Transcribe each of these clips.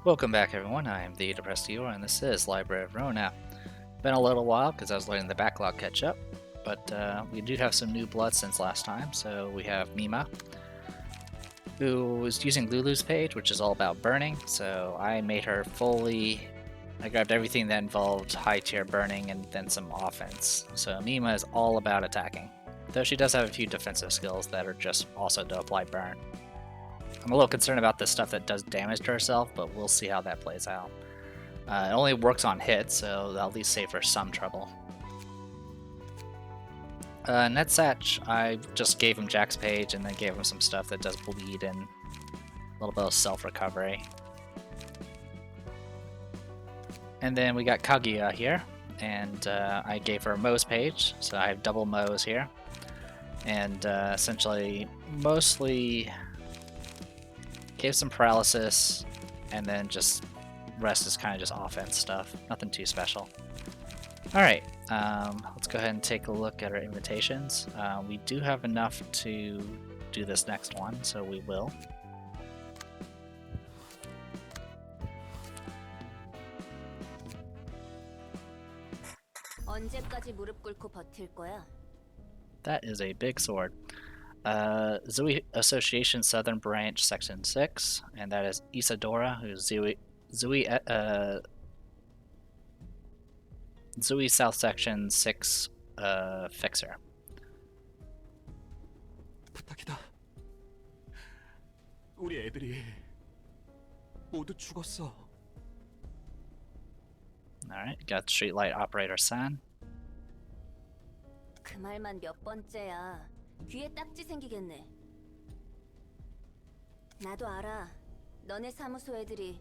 Welcome back, everyone. I am the Depressed Viewer, and this is Library of Ruina. Been a little while because I was letting the backlog catch up, but we do have some new blood since last time. So we have Mima, who was using Lulu's page, which is all about burning. So I made her fully. I grabbed everything that involved high tier burning and then some offense. So Mima is all about attacking, though she does have a few defensive skills that are just also to apply burn. I'm a little concerned about the stuff that does damage to herself, but we'll see how that plays out. It only works on hits, so that'll at least save her some trouble. Netzach, I just gave him Jack's page and then gave him some stuff that does bleed and a little bit of self-recovery. And then we got Kaguya here, and I gave her Mo's page, so I have double Mo's here. And essentially, mostly gave some paralysis, and then just rest is kind of just offense stuff. Nothing too special. Alright, let's go ahead and take a look at our invitations. We do have enough to do this next one, so we will. 언제까지 무릎 꿇고 버틸 거야? That is a big sword. Zui Association Southern Branch Section 6, and that is Isadora, who's Zui South Section 6 Fixer. 부탁이다. 우리 애들이 모두 죽었어. Alright, got Streetlight Operator San. 그 말만 몇 번째야. 귀에 딱지 생기겠네. 나도 알아. 너네 사무소 애들이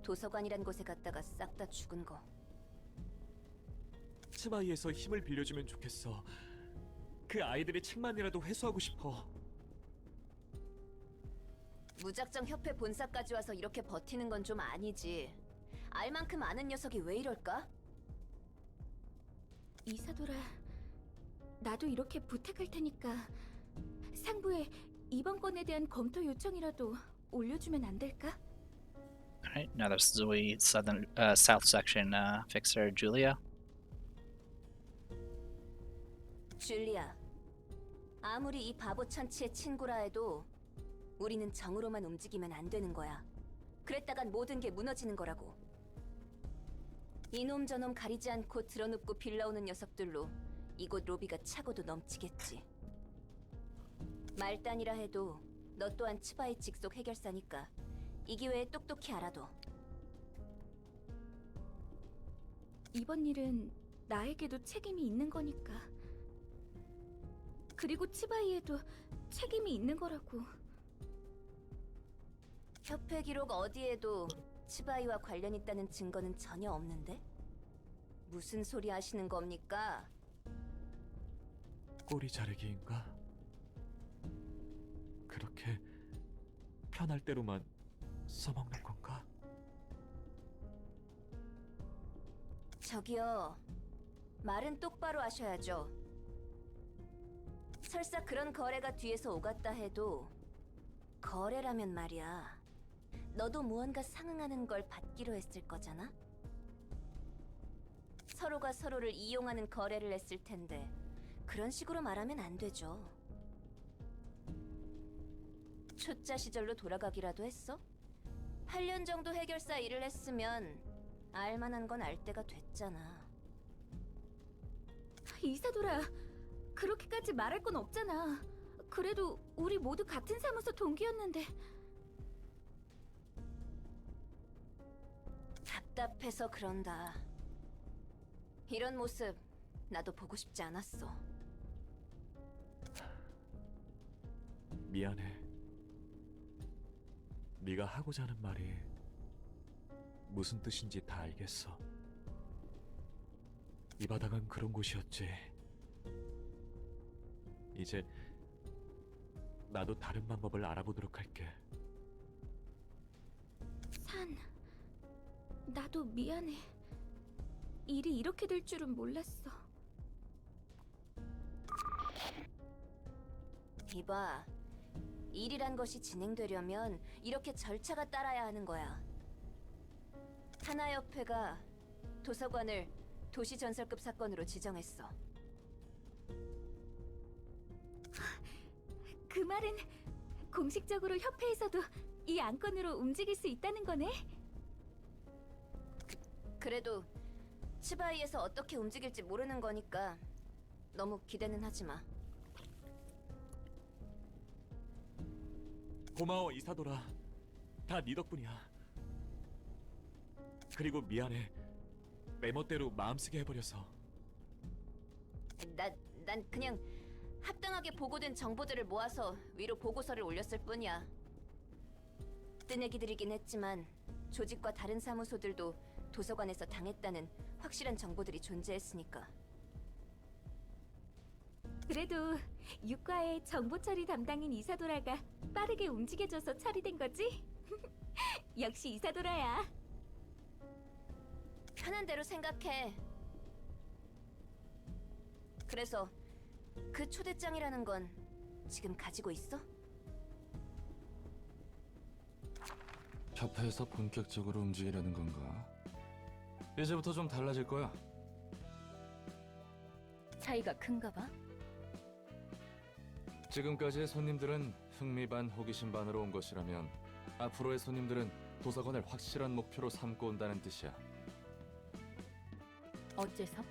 도서관이란 곳에 갔다가 싹 다 죽은 거. 치마이에서 힘을 빌려주면 좋겠어. 그 아이들의 책만이라도 회수하고 싶어. 무작정 협회 본사까지 와서 이렇게 버티는 건 좀 아니지. 알 만큼 아는 녀석이 왜 이럴까? 이사돌아, 나도 이렇게 부탁할 테니까 상부에 이번 건에 대한 검토 요청이라도 올려주면 안 될까? Alright, now there's Zui South Section Fixer Julia. 줄리아, 아무리 이 바보 천치의 친구라 해도 우리는 정으로만 움직이면 안 되는 거야. 그랬다간 모든 게 무너지는 거라고. 이놈 저놈 가리지 않고 드러눕고 빌라오는 녀석들로 이곳 로비가 차고도 넘치겠지. 말단이라 해도 너 또한 치바이 직속 해결사니까 이 기회에 똑똑히 알아둬. 이번 일은 나에게도 책임이 있는 거니까. 그리고 치바이에도 책임이 있는 거라고. 협회 기록 어디에도 치바이와 관련 있다는 증거는 전혀 없는데? 무슨 소리 하시는 겁니까? 꼬리 자르기인가? 그렇게 편할 대로만 써먹는 건가? 저기요, 말은 똑바로 하셔야죠. 설사 그런 거래가 뒤에서 오갔다 해도 거래라면 말이야. 너도 무언가 상응하는 걸 받기로 했을 거잖아? 서로가 서로를 이용하는 거래를 했을 텐데 그런 식으로 말하면 안 되죠. 초짜 시절로 돌아가기라도 했어? 8년 정도 해결사 일을 했으면 알만한 건 알 때가 됐잖아. 이사돌아, 그렇게까지 말할 건 없잖아. 그래도 우리 모두 같은 사무소 동기였는데. 답답해서 그런다. 이런 모습 나도 보고 싶지 않았어. 미안해. 네가 하고자 하는 말이 무슨 뜻인지 다 알겠어. 이 바닥은 그런 곳이었지. 이제 나도 다른 방법을 알아보도록 할게. 산, 나도 미안해. 일이 이렇게 될 줄은 몰랐어. 이봐, 일이란 것이 진행되려면 이렇게 절차가 따라야 하는 거야. 하나협회가 도서관을 도시 전설급 사건으로 지정했어. 그 말은 공식적으로 협회에서도 이 안건으로 움직일 수 있다는 거네? 그래도 치바이에서 어떻게 움직일지 모르는 거니까 너무 기대는 하지 마. 고마워 이사도라. 다 네 덕분이야. 그리고 미안해. 내 멋대로 마음쓰게 해버려서. 난 그냥 합당하게 보고된 정보들을 모아서 위로 보고서를 올렸을 뿐이야. 뜨내기들이긴 했지만 조직과 다른 사무소들도 도서관에서 당했다는 확실한 정보들이 존재했으니까. 그래도 유과의 정보 처리 담당인 이사도라가 빠르게 움직여줘서 처리된 거지? 역시 이사도라야. 편한 대로 생각해. 그래서 그 초대장이라는 건 지금 가지고 있어? 협회에서 본격적으로 움직이려는 건가? 이제부터 좀 달라질 거야. 차이가 큰가 봐? 지금까지의 손님들은 흥미 반 호기심 반으로 온 것이라면 앞으로의 손님들은 도서관을 확실한 목표로 삼고 온다는 뜻이야. 어째서?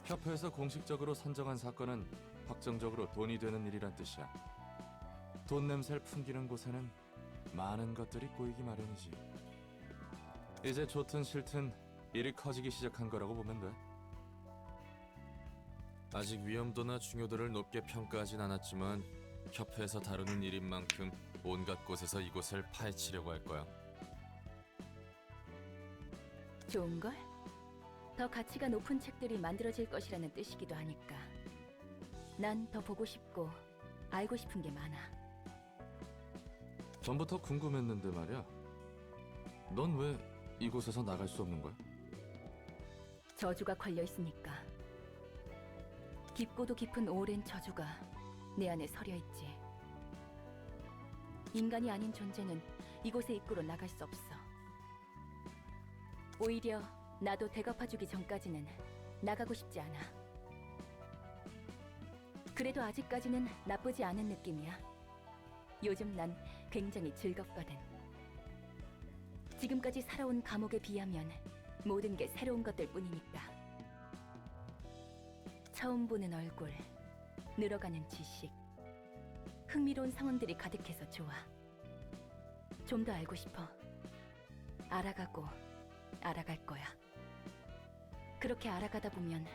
협회에서 공식적으로 선정한 사건은 확정적으로 돈이 되는 일이란 뜻이야. 돈 냄새를 풍기는 곳에는 많은 것들이 꼬이기 마련이지. 이제 좋든 싫든 일이 커지기 시작한 거라고 보면 돼. 아직 위험도나 중요도를 높게 평가하진 않았지만 협회에서 다루는 일인 만큼 온갖 곳에서 이곳을 파헤치려고 할 거야. 좋은걸? 더 가치가 높은 책들이 만들어질 것이라는 뜻이기도 하니까. 난 더 보고 싶고 알고 싶은 게 많아. 전부터 궁금했는데 말이야. 넌 왜 이곳에서 나갈 수 없는 거야? 저주가 걸려 있으니까. 깊고도 깊은 오랜 저주가 내 안에 서려 있지. 인간이 아닌 존재는 이곳의 입구로 나갈 수 없어. 오히려 나도 대갚아주기 전까지는 나가고 싶지 않아. 그래도 아직까지는 나쁘지 않은 느낌이야. 요즘 난 굉장히 즐겁거든. 지금까지 살아온 감옥에 비하면 모든 게 새로운 것들 뿐이니까. 처음 보는 얼굴, 늘어가는 지식, 흥미로운 상황들이 가득해서 좋아. 좀 더 알고 싶어. 알아가고 알아갈 거야. 그렇게 알아가다 보면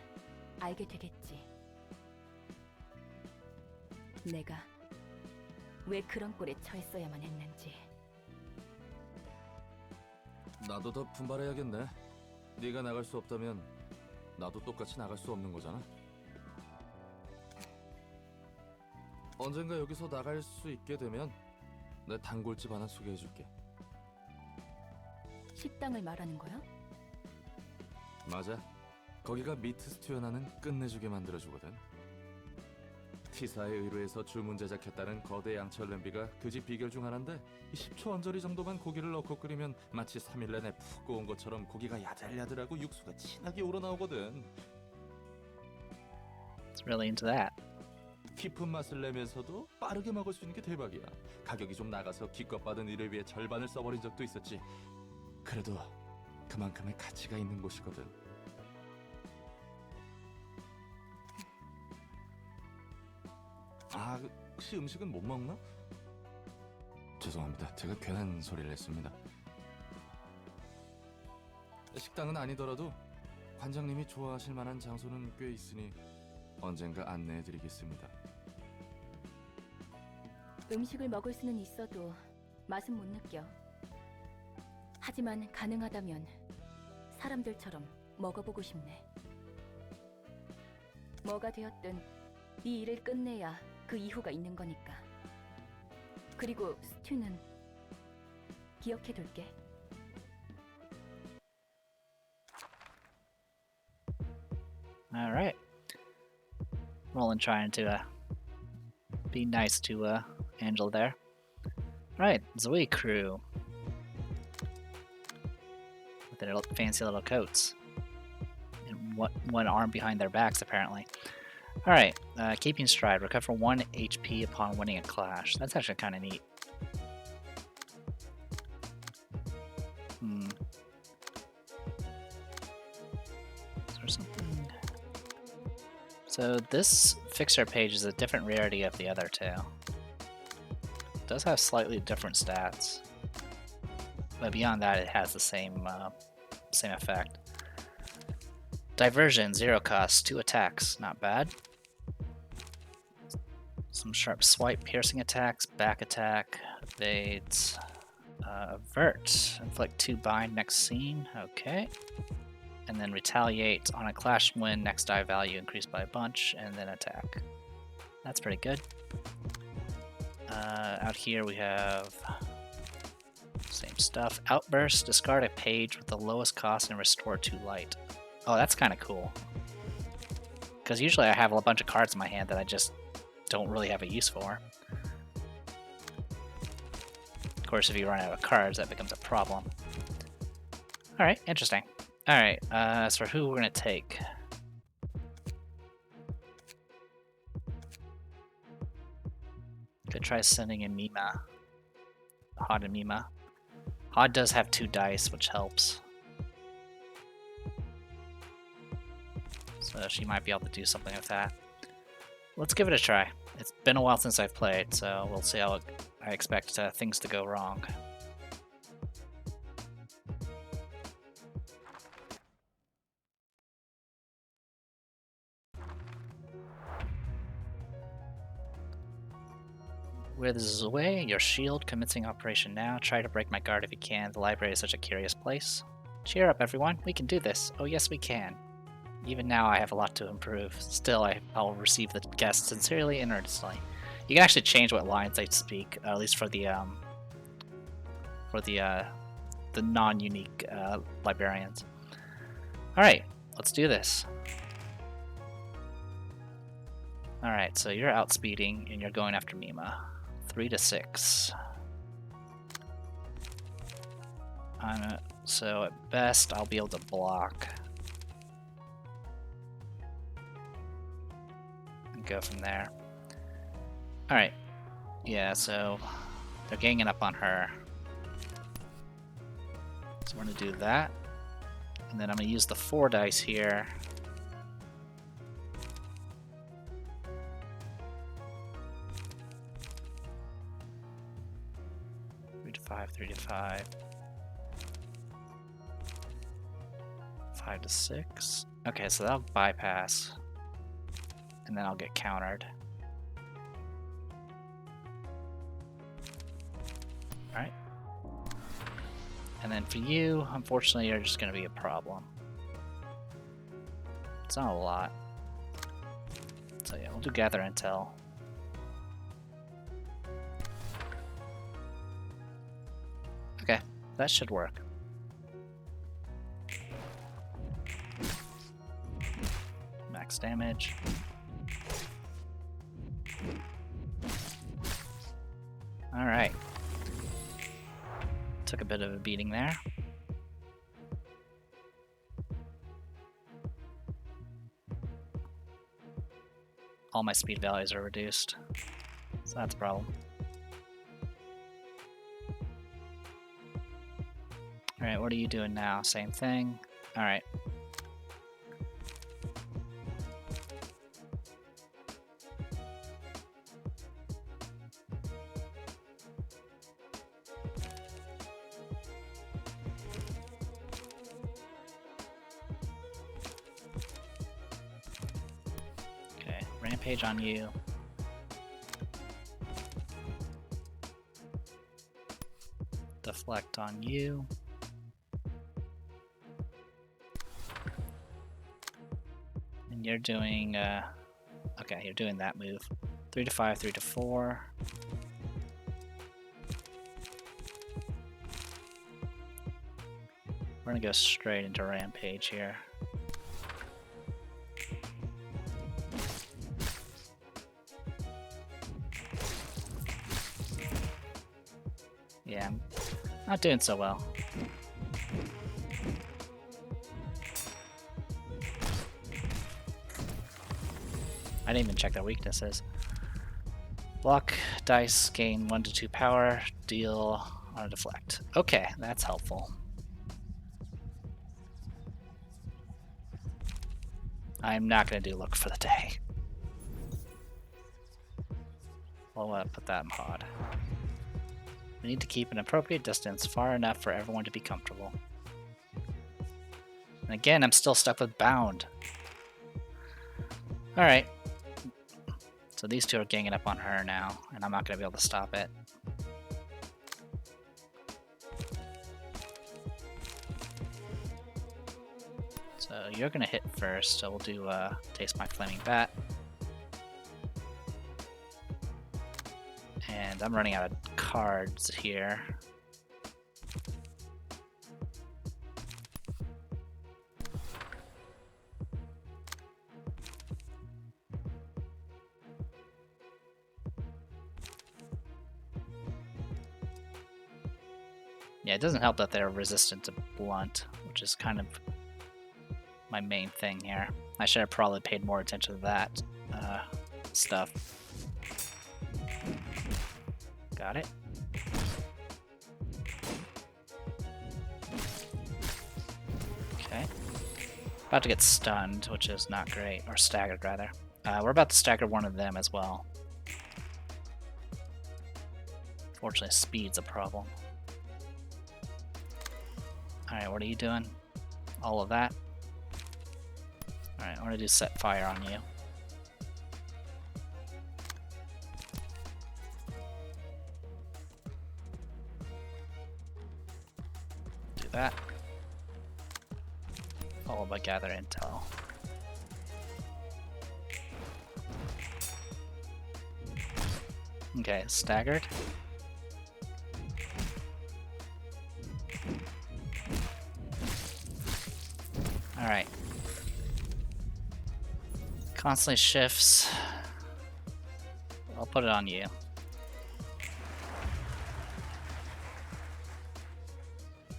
알게 되겠지. 내가 왜 그런 꼴에 처했어야만 했는지. 나도 더 분발해야겠네. 네가 나갈 수 없다면 나도 똑같이 나갈 수 없는 거잖아. 언젠가 여기서 나갈 수 있게 되면 내 단골집 하나 소개해줄게. 식당을 말하는 거야? 맞아. 거기가 미트 스튜 하나는 끝내주게 만들어주거든. 티사에 의뢰해서 주문 제작했다는 거대 양철 냄비가 그 집 비결 중 하나인데 10초 언저리 정도만 고기를 넣고 끓이면 마치 3일 내내 푹 구운 것처럼 고기가 야들야들하고 육수가 진하게 우러나오거든. It's really into that. 깊은 맛을 내면서도 빠르게 먹을 수 있는 게 대박이야. 가격이 좀 나가서 기껏 받은 일을 위해 절반을 써버린 적도 있었지. 그래도 그만큼의 가치가 있는 곳이거든. 아, 혹시 음식은 못 먹나? 죄송합니다. 제가 괜한 소리를 했습니다. 식당은 아니더라도 관장님이 좋아하실 만한 장소는 꽤 있으니 언젠가 안내해드리겠습니다. 음식을 먹을 수는 있어도 맛은 못 느껴. 하지만 가능하다면 사람들처럼 먹어보고 싶네. 뭐가 되었든 이 일을 끝내야 그 이후가 있는 거니까. 그리고 스튜는 기억해둘게. All right. Roland trying to be nice to Angela there. All right, Zoe crew. their fancy little coats. And one arm behind their backs, apparently. Alright, keeping stride. Recover 1 HP upon winning a clash. That's actually kind of neat. Is there something? So this fixer page is a different rarity of the other two. It does have slightly different stats. But beyond that, it has the same effect. Diversion, 0 cost, 2 attacks, not bad. Some sharp swipe, piercing attacks, back attack, evades, avert, inflict 2 bind next scene, okay. And then retaliate on a clash win, next die value increased by a bunch, and then attack. That's pretty good. Out here we have same stuff. Outburst, discard a page with the lowest cost and restore 2 light. Oh, that's kind of cool. Because usually I have a bunch of cards in my hand that I just don't really have a use for. Of course, if you run out of cards, that becomes a problem. Alright, interesting. Alright, as for who we're going to take. Could try sending in Mima. Hod and Mima. Hod does have 2 dice, which helps. So she might be able to do something with that. Let's give it a try. It's been a while since I've played, so we'll see how I expect things to go wrong. With Zoe, your shield commencing operation now. Try to break my guard if you can. The library is such a curious place. Cheer up, everyone. We can do this. Oh, yes, we can. Even now, I have a lot to improve. Still, I'll receive the guests sincerely and earnestly. You can actually change what lines they speak, at least for the non-unique librarians. All right, let's do this. All right, so you're outspeeding and you're going after Mima. 3 to 6. So at best, I'll be able to block. And go from there. Alright. Yeah, so they're ganging up on her. So we're going to do that. And then I'm going to use the 4 dice here. Three to five. 5 to 6. Okay, so that'll bypass. And then I'll get countered. Alright. And then for you, unfortunately, you're just going to be a problem. It's not a lot. So yeah, we'll do gather intel. Okay, that should work. Max damage. Alright. Took a bit of a beating there. All my speed values are reduced, so that's a problem. Alright, what are you doing now? Same thing? Alright. Okay, rampage on you. Deflect on you. You're doing, okay, you're doing that move. 3 to 5, 3 to 4. We're gonna go straight into Rampage here. Yeah, I'm not doing so well. I didn't even check their weaknesses. Block dice, gain 1 to 2 power, deal on a deflect. Okay, that's helpful. I'm not going to do look for the day. We'll put that in pod. We need to keep an appropriate distance far enough for everyone to be comfortable. And again, I'm still stuck with bound. Alright. So these two are ganging up on her now, and I'm not going to be able to stop it. So you're going to hit first, so we'll do Taste My Flaming Bat. And I'm running out of cards here. Yeah, it doesn't help that they're resistant to blunt, which is kind of my main thing here. I should have probably paid more attention to that stuff. Got it. Okay. About to get stunned, which is not great. Or staggered, rather. We're about to stagger one of them as well. Fortunately, speed's a problem. Alright, what are you doing? All of that? Alright, I want to do set fire on you. Do that. Followed by gather intel. Okay, staggered. Alright. Constantly shifts. I'll put it on you.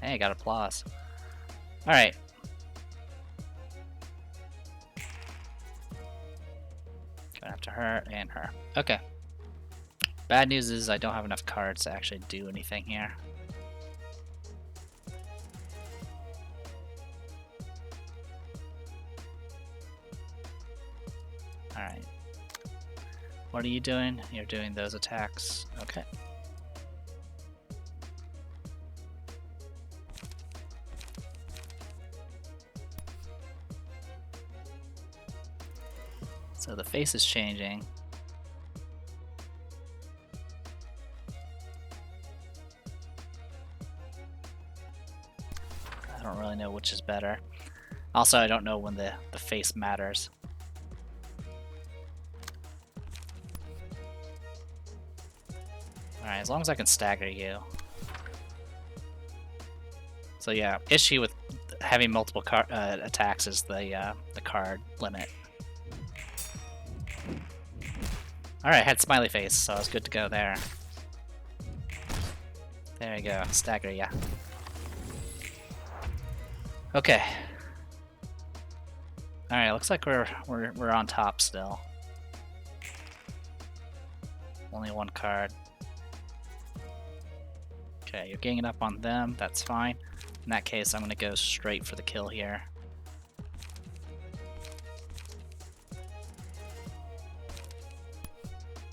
Hey, got applause. Alright. Going after her and her. Okay. Bad news is I don't have enough cards to actually do anything here. Alright. What are you doing? You're doing those attacks. Okay. So the face is changing. I don't really know which is better. Also, I don't know when the face matters. Alright, as long as I can stagger you. So yeah, issue with having multiple attacks is the card limit. Alright, I had smiley face, so I was good to go there. There you go, stagger ya. Okay. Alright, looks like we're on top still. Only one card. Okay, you're ganging up on them, that's fine. In that case, I'm gonna go straight for the kill here.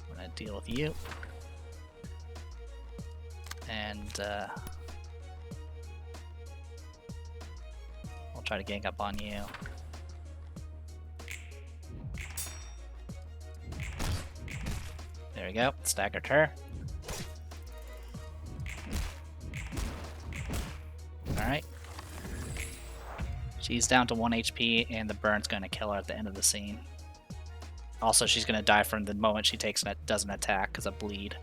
I'm gonna deal with you. And I'll try to gang up on you. There we go, staggered her. Alright. She's down to 1 HP, and the burn's going to kill her at the end of the scene. Also, she's going to die from the moment she does an attack because of bleed.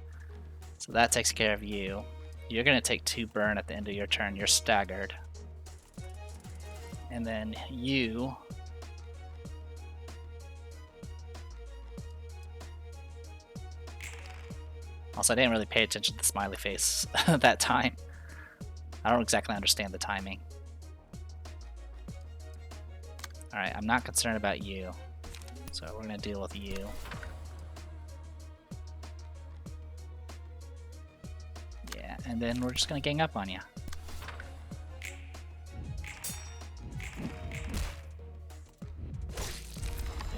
So that takes care of you. You're going to take 2 burn at the end of your turn. You're staggered. And then you... Also, I didn't really pay attention to the smiley face that time. I don't exactly understand the timing. Alright, I'm not concerned about you. So we're gonna deal with you. Yeah, and then we're just gonna gang up on you.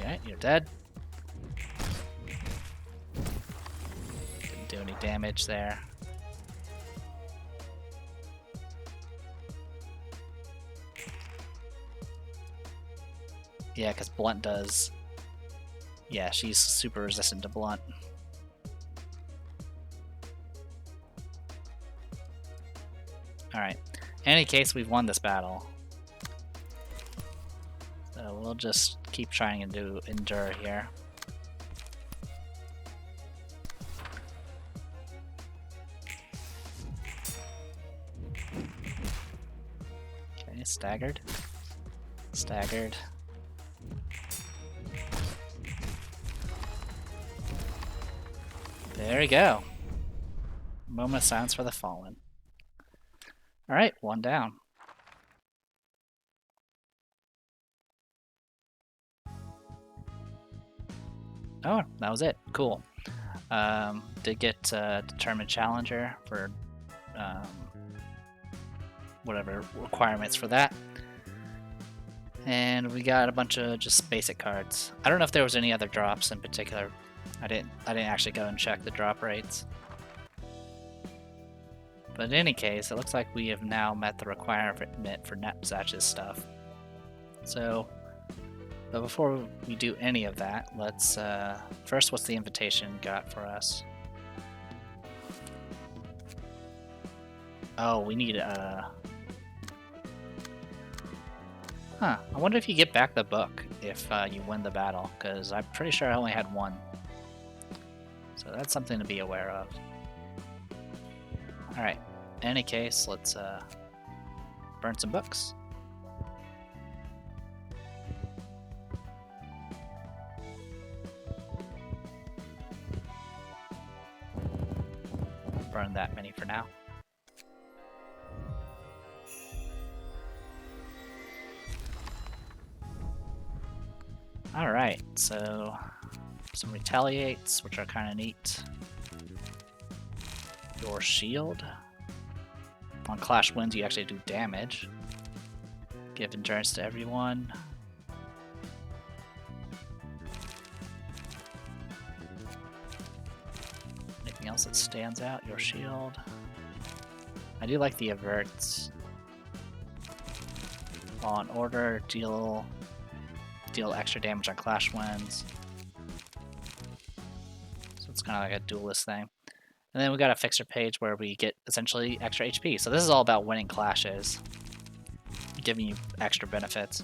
Yeah, you're dead. Didn't do any damage there. Yeah, because blunt does. Yeah, she's super resistant to blunt. Alright. In any case, we've won this battle. So we'll just keep trying to endure here. Okay, staggered. Staggered. There we go. Moment of silence for the fallen. Alright, one down. Oh, that was it. Cool. Did get determined challenger for whatever requirements for that. And we got a bunch of just basic cards. I don't know if there was any other drops in particular. I didn't actually go and check the drop rates. But in any case, it looks like we have now met the requirement for Netzach's stuff. So, but before we do any of that, let's first, what's the invitation got for us? Oh, we need Huh, I wonder if you get back the book if you win the battle, because I'm pretty sure I only had one. So that's something to be aware of. Alright, in any case, let's burn some books. Burn that many for now. Alright, so some retaliates, which are kind of neat. Your shield. On clash wins, you actually do damage. Give endurance to everyone. Anything else that stands out? Your shield. I do like the averts. On order, deal extra damage on clash wins. So it's kind of like a duelist thing. And then we got a fixer page where we get essentially extra HP. So this is all about winning clashes, giving you extra benefits.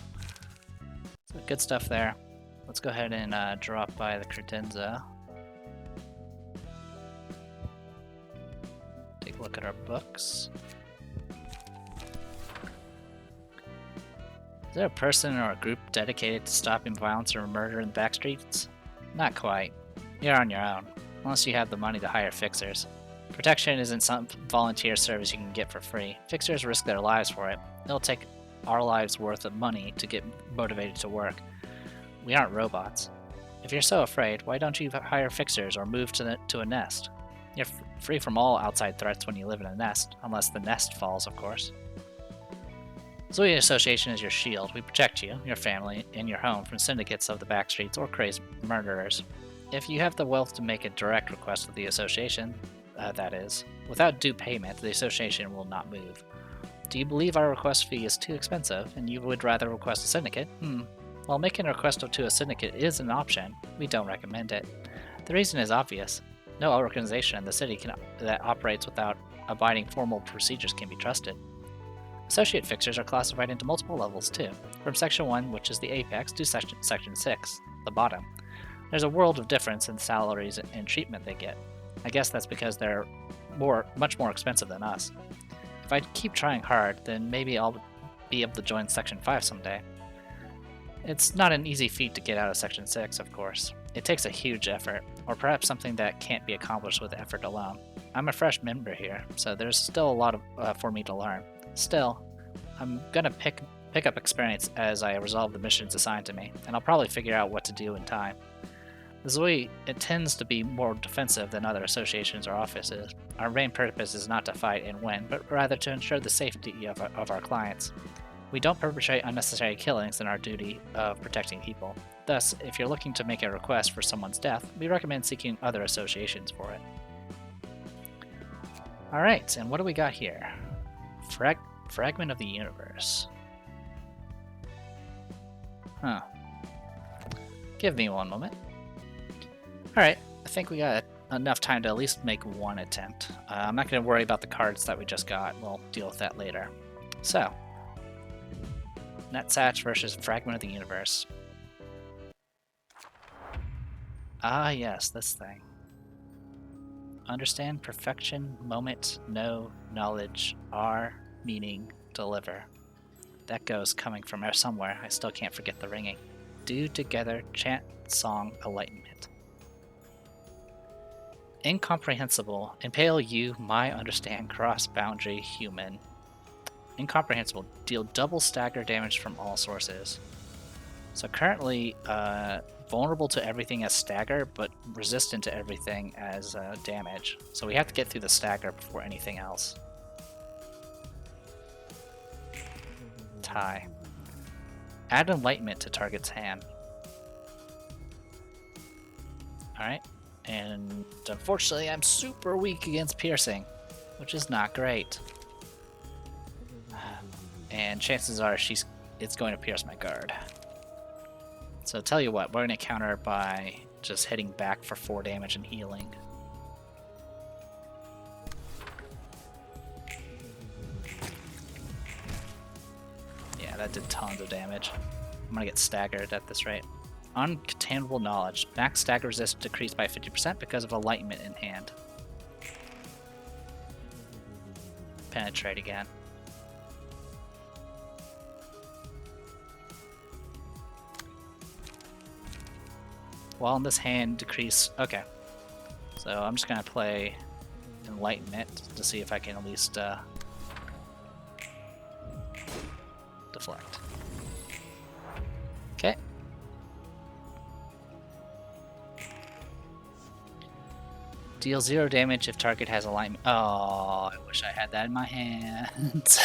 So good stuff there. Let's go ahead and drop by the credenza. Take a look at our books. Is there a person or a group dedicated to stopping violence or murder in the backstreets? Not quite. You're on your own, unless you have the money to hire fixers. Protection isn't some volunteer service you can get for free. Fixers risk their lives for it. It'll take our lives worth of money to get motivated to work. We aren't robots. If you're so afraid, why don't you hire fixers or move to a nest? You're free from all outside threats when you live in a nest, unless the nest falls, of course. Zooey Association is your shield. We protect you, your family, and your home from syndicates of the backstreets or crazed murderers. If you have the wealth to make a direct request of the association, that is, without due payment, the association will not move. Do you believe our request fee is too expensive, and you would rather request a syndicate? While making a request to a syndicate is an option, we don't recommend it. The reason is obvious. No organization in the city that operates without abiding formal procedures can be trusted. Associate fixers are classified into multiple levels too, from Section 1, which is the apex, to Section 6, the bottom. There's a world of difference in salaries and treatment they get. I guess that's because they're much more expensive than us. If I keep trying hard, then maybe I'll be able to join Section 5 someday. It's not an easy feat to get out of Section 6, of course. It takes a huge effort, or perhaps something that can't be accomplished with effort alone. I'm a fresh member here, so there's still a lot for me to learn. Still, I'm gonna pick pick up experience as I resolve the missions assigned to me, and I'll probably figure out what to do in time. This way, it tends to be more defensive than other associations or offices. Our main purpose is not to fight and win, but rather to ensure the safety of our clients. We don't perpetrate unnecessary killings in our duty of protecting people. Thus, if you're looking to make a request for someone's death, we recommend seeking other associations for it. Alright, and what do we got here? Fragment of the universe. Huh. Give me one moment. Alright, I think we got enough time to at least make one attempt. I'm not going to worry about the cards that we just got. We'll deal with that later. So, Netzach versus Fragment of the Universe. Ah yes, this thing. Understand, perfection, moment, know, knowledge, are, meaning, deliver. That goes coming from somewhere. I still can't forget the ringing. Do together, chant, song, enlightenment. Incomprehensible. Impale you, my understand, cross-boundary, human. Incomprehensible. Deal double stagger damage from all sources. So currently, vulnerable to everything as stagger, but resistant to everything as damage. So we have to get through the stagger before anything else. Tie. Add enlightenment to target's hand. Alright. And unfortunately, I'm super weak against piercing, which is not great. And chances are it's going to pierce my guard. So tell you what, we're going to counter by just hitting back for 4 damage and healing. Yeah, that did tons of damage. I'm going to get staggered at this rate. Uncontainable knowledge. Max stagger resist decreased by 50% because of enlightenment in hand. Penetrate again. While in this hand decrease. Okay. So I'm just gonna play enlightenment to see if I can at least deflect. Okay. Deal 0 damage if target has alignment. Oh, I wish I had that in my hand.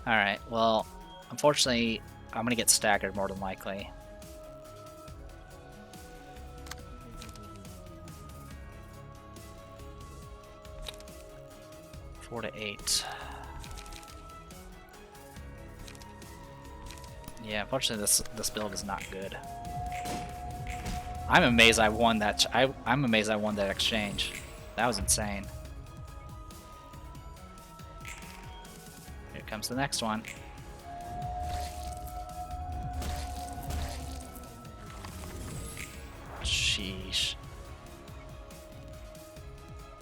Alright, well, unfortunately, I'm gonna get staggered more than likely. Four to 8. Yeah, unfortunately, this build is not good. I'm amazed I won that. I'm amazed I won that exchange. That was insane. Here comes the next one. Sheesh.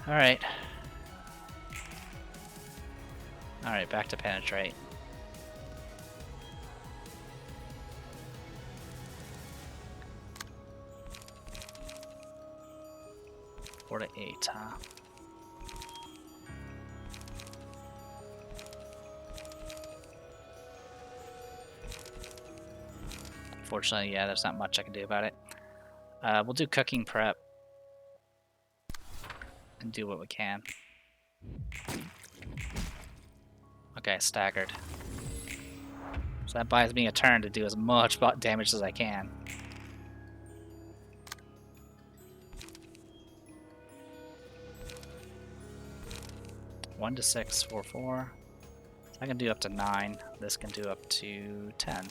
All right. All right, back to penetrate. Four to 8, huh? Fortunately, yeah, there's not much I can do about it. We'll do cooking prep and do what we can. Okay, staggered. So that buys me a turn to do as much damage as I can. One to 6, 4, 4. I can do up to 9. This can do up to 10.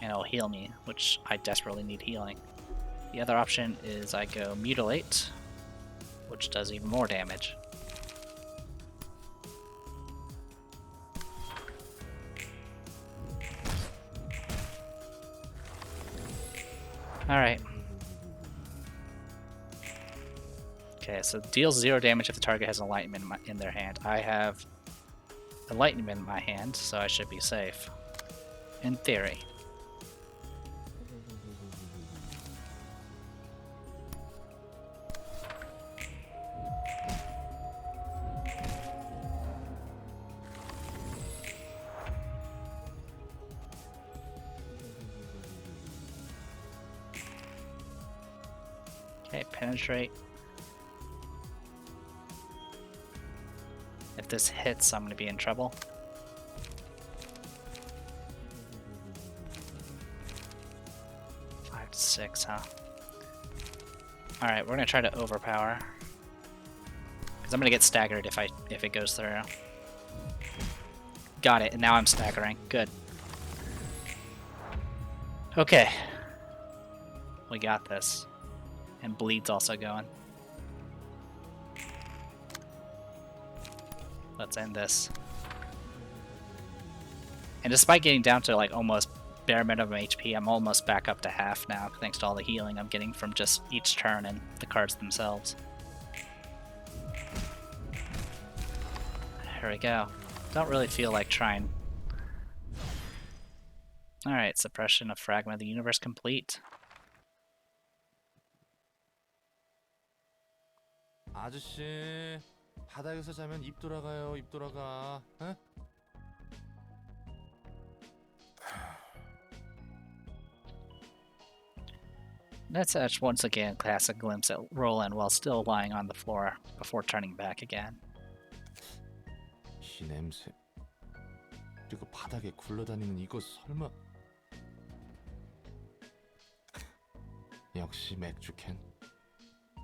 And it'll heal me, which I desperately need healing. The other option is I go mutilate, which does even more damage. Alright. Okay, so deals 0 damage if the target has enlightenment in their hand. I have enlightenment in my hand, so I should be safe. In theory. penetrate. If this hits, I'm gonna be in trouble. Five to 6, huh? Alright, we're gonna try to overpower. Because I'm gonna get staggered if it goes through. Got it, and now I'm staggering. Good. Okay. We got this. And bleed's also going. Let's end this. And despite getting down to like almost bare minimum HP, I'm almost back up to half now, thanks to all the healing I'm getting from just each turn and the cards themselves. Here we go. Don't really feel like trying. Alright, suppression of fragment of the universe complete. 아저씨, 바닥에서 자면 입 돌아가요. 입 돌아가. 에? Netzach once again casts a glimpse at Roland while still lying on the floor before turning back again. 이 냄새. 그리고 바닥에 굴러다니는 이거 설마. 역시 맥주캔.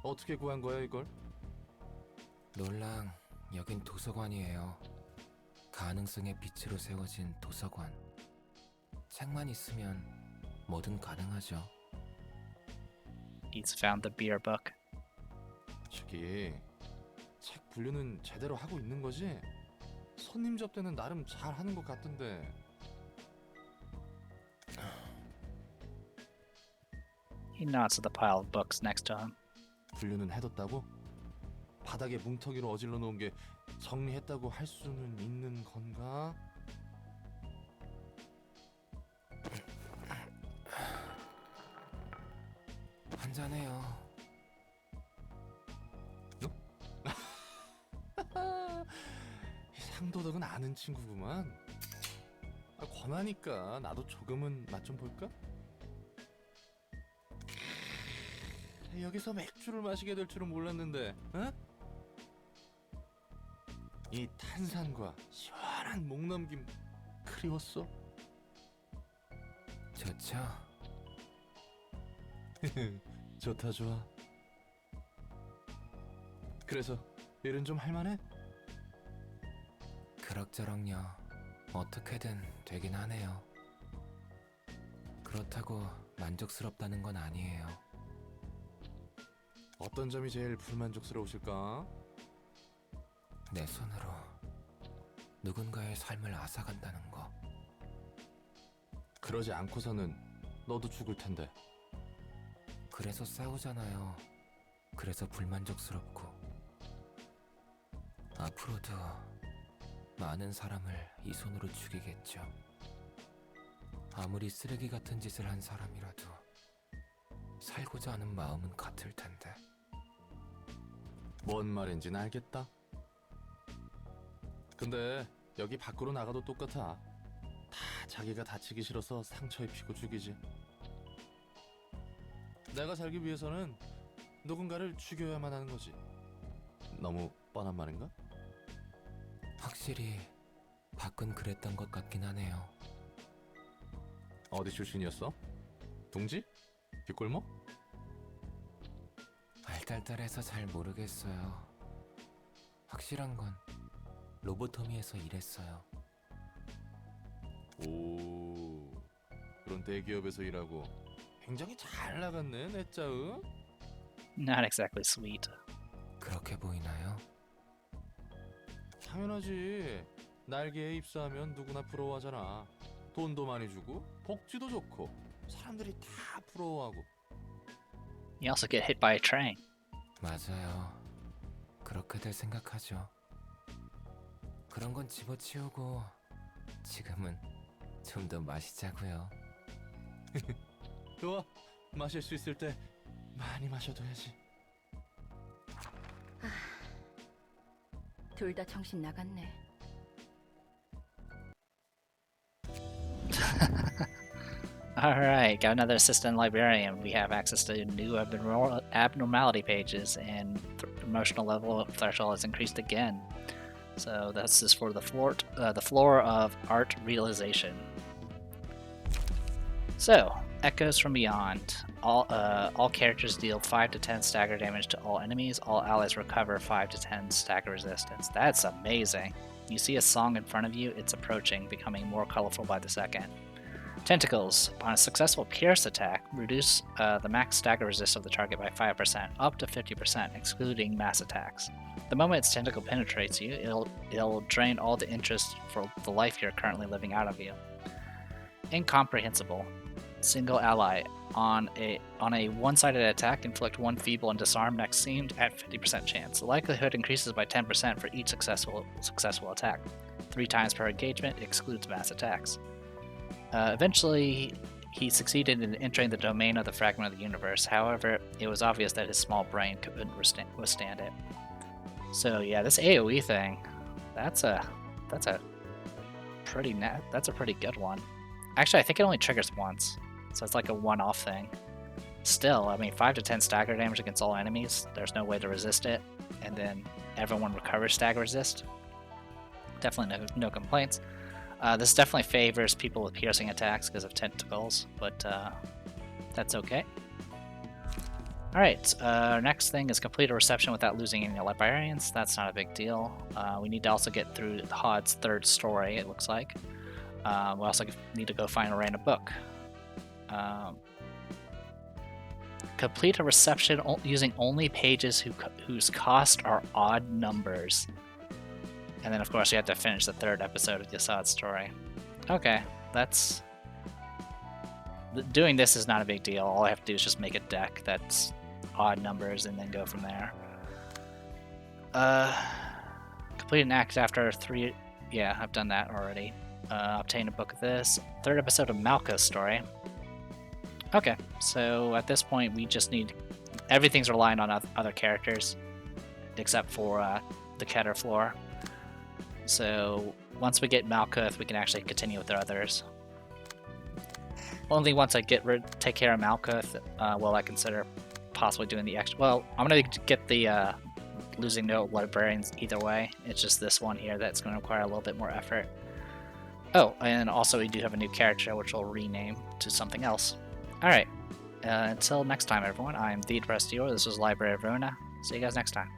어떻게 구한 거야 이걸? 놀랑, 여긴 도서관이에요. 가능성의 빛으로 세워진 도서관. 책만 있으면 뭐든 가능하죠. He's found the beer book. 저기 책 분류는 제대로 하고 있는 거지? 손님 접대는 나름 잘 하는 것 같던데. He nods to the pile of books next to him. 분류는 해뒀다고? 바닥에 뭉텅이로 어질러 놓은 게 정리했다고 할 수는 있는 건가? 한잔해요. 상도덕은 아는 친구구만. 권하니까 나도 조금은 맛 좀 볼까? 여기서 맥주를 마시게 될 줄은 몰랐는데, 어? 이 탄산과 시원한 목 넘김 그리웠어? 좋죠? 좋다 좋아. 그래서 일은 좀 할만해? 그럭저럭요. 어떻게든 되긴 하네요. 그렇다고 만족스럽다는 건 아니에요. 어떤 점이 제일 불만족스러우실까? 내 손으로 누군가의 삶을 앗아간다는 거. 그러지 않고서는 너도 죽을 텐데. 그래서 싸우잖아요. 그래서 불만족스럽고. 앞으로도 많은 사람을 이 손으로 죽이겠죠. 아무리 쓰레기 같은 짓을 한 사람이라도 살고자 하는 마음은 같을 텐데. 뭔 말인지는 알겠다. 근데 여기 밖으로 나가도 똑같아. 다 자기가 다치기 싫어서 상처 입히고 죽이지. 내가 살기 위해서는 누군가를 죽여야만 하는 거지. 너무 뻔한 말인가? 확실히 밖은 그랬던 것 같긴 하네요. 어디 출신이었어? 둥지? 뒷골목? 알딸딸해서 잘 모르겠어요. 확실한 건 로보토미에서 일했어요. 오, 그런 대기업에서 일하고 굉장히 잘 나갔네, 내짜응? Not exactly sweet. 그렇게 보이나요? 당연하지. 날개에 입사하면 누구나 부러워하잖아. 돈도 많이 주고 복지도 좋고 사람들이 다 부러워하고. You also get hit by a train. 맞아요. 그렇게들 생각하죠. 그런 건 집어치우고 지금은 좀 더 마시자고요. 좋아, 마실 수 있을 때 많이 마셔둬야지. 둘 다 정신 나갔네. Alright, got another assistant librarian. We have access to new abnormality pages, and emotional level threshold has increased again. So this is for the floor of art realization. So, Echoes from Beyond. All characters deal 5 to 10 stagger damage to all enemies. All allies recover 5 to 10 stagger resistance. That's amazing. You see a song in front of you, it's approaching, becoming more colorful by the second. Tentacles. Upon a successful Pierce attack, reduce the max stagger resist of the target by 5%, up to 50%, excluding mass attacks. The moment its tentacle penetrates you, it'll drain all the interest for the life you're currently living out of you. Incomprehensible. Single ally. On a one-sided attack, inflict 1 feeble and disarm next seemed at 50% chance. The likelihood increases by 10% for each successful attack. 3 times per engagement, excludes mass attacks. Eventually, he succeeded in entering the domain of the fragment of the universe. However, it was obvious that his small brain couldn't withstand it. So yeah, this AoE thing, that's a pretty good one. Actually, I think it only triggers once, so it's like a one-off thing. Still, I mean, 5 to 10 stagger damage against all enemies. There's no way to resist it, and then everyone recovers stagger resist. Definitely no complaints. This definitely favors people with piercing attacks because of tentacles, but that's okay. Alright, our next thing is complete a reception without losing any librarians. That's not a big deal. We need to also get through Hod's 3rd story, it looks like. We also need to go find a random book. Complete a reception using only pages whose cost are odd numbers. And then, of course, you have to finish the 3rd episode of the Assad story. Okay, that's... Doing this is not a big deal. All I have to do is just make a deck that's odd numbers and then go from there. Complete an act after 3... Yeah, I've done that already. Obtain a book of this. 3rd episode of Malka's story. Okay, so at this point, we just need... Everything's relying on other characters, except for the Keter floor. So once we get Malkuth, we can actually continue with the others. Only once I take care of Malkuth will I consider possibly doing the extra. Well, I'm gonna get the losing no librarians either way. It's just this one here that's going to require a little bit more effort. Oh, and also we do have a new character which we'll rename to something else. All right. Until next time, everyone. I'm the Depressed Hero. This was Library of Ruina. See you guys next time.